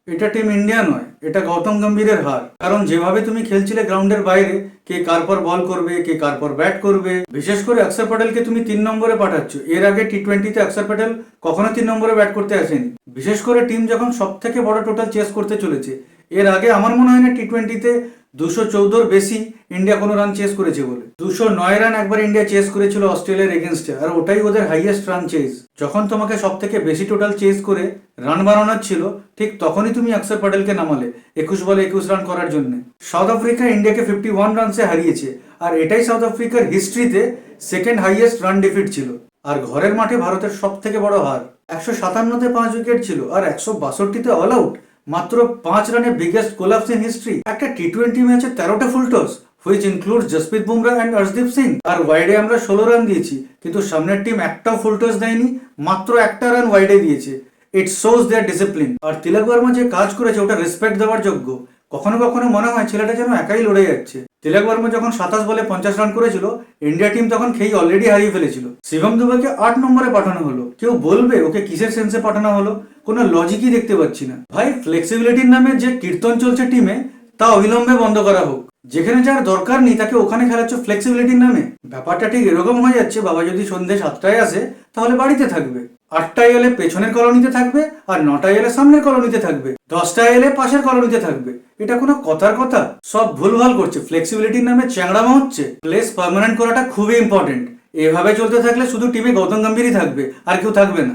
এটা team India নয়, এটা গৌতম গম্ভীরের হার। কারণ যেভাবে তুমি খেলছিলে গ্রাউন্ডের বাইরে, কে কার পর বল করবে, কে কার পর ব্যাট করবে, বিশেষ করে অক্ষর প্যাটেলকে তুমি 3 নম্বরে পাঠাচ্ছ। এর আগে টি20তে অক্ষর প্যাটেল কখনো 3 নম্বরে ব্যাট করতে আসেনি। বিশেষ করে টিম যখন সব থেকে বড় টোটাল চেস করতে চলেছে, এর আগে আমার মনে হয় না টি20তে 214 বেশি ইন্ডিয়া কোনো রান চেস করেছে বলে। 209 রান একবার ইন্ডিয়া চেস করেছিল অস্ট্রেলিয়ার এগেনস্টে, আর ওটাই ওদের হাইয়েস্ট রান চেস। যখন তোমাকে সব থেকে বেশি টোটাল চেস করে রান বানানোর ছিল, ঠিক তখনই তুমি অক্ষর প্যাটেলকে নামালে 21 বলে 21 রান করার জন্য। সাউথ আফ্রিকা ইন্ডিয়াকে 51 রানসে হারিয়েছে, আর এটাই সাউথ আফ্রিকার হিস্ট্রিতে সেকেন্ড হাইয়েস্ট রান ডিফিট ছিল। আর ঘরের মাঠে ভারতের সব থেকে বড় হার। 157তে 5 উইকেট ছিল, আর 162তে অল আউট। মাত্র 5 রানে বিগেস্ট কোলাপস ইন হিস্ট্রি। একটা টি20 ম্যাচে 13টা full toss, which includes Jasprit Bumrah and Arshdeep Singh. আর ওয়াইডে আমরা 16 রান দিয়েছি, কিন্তু সামনের টিম একটাও ফুল টস দেয়নি, মাত্র একটা রান ওয়াইডে দিয়েছে। It shows their discipline. আর তিলক বর্মা যে কাজ করেছে ওটা রেসপেক্ট দেওয়ার যোগ্য। কখনো কখনো মনে হয় ছেলেটা যেন একাই লড়ে যাচ্ছে। তিলক বর্মা যখন 27 বলে 50 রান করেছিল, ইন্ডিয়া টিম তখন খেই অলরেডি হারিয়ে ফেলেছিল। শিবম দুবেকে 8 নম্বরে পাঠানো হলো। কেউ বলবে ওকে কিসের সেন্সে পাঠানো হলো? কোনো লজিকই দেখতে পাচ্ছি না ভাই। ফ্লেক্সিবিলিটির নামে যে কীর্তন চলছে টিমে, তা অবিলম্বে বন্ধ করা হোক। যেখানে যার দরকার নেই তাকে ওখানে খেলাচ্ছ ফ্লেক্সিবিলিটির নামে। ব্যাপারটা ঠিক এরকম হয়ে যাচ্ছে, বাবা যদি সন্ধ্যে 7টায় আসে তাহলে বাড়িতে থাকবে, 8টায় এলে পেছনের কলোনিতে থাকবে, আর 9টায় এলে সামনের কলোনিতে থাকবে, 10টায় এলে পাশের কলোনিতে থাকবে। এটা কোনো কথার কথা? সব ভুলভাল করছে, ফ্লেক্সিবিলিটির নামে চ্যাংড়ামো হচ্ছে। প্লেস পার্মানেন্ট করাটা খুবই ইম্পর্টেন্ট। এভাবে চলতে থাকলে শুধু টিমে গৌতম গম্ভীরই থাকবে, আর কেউ থাকবে না।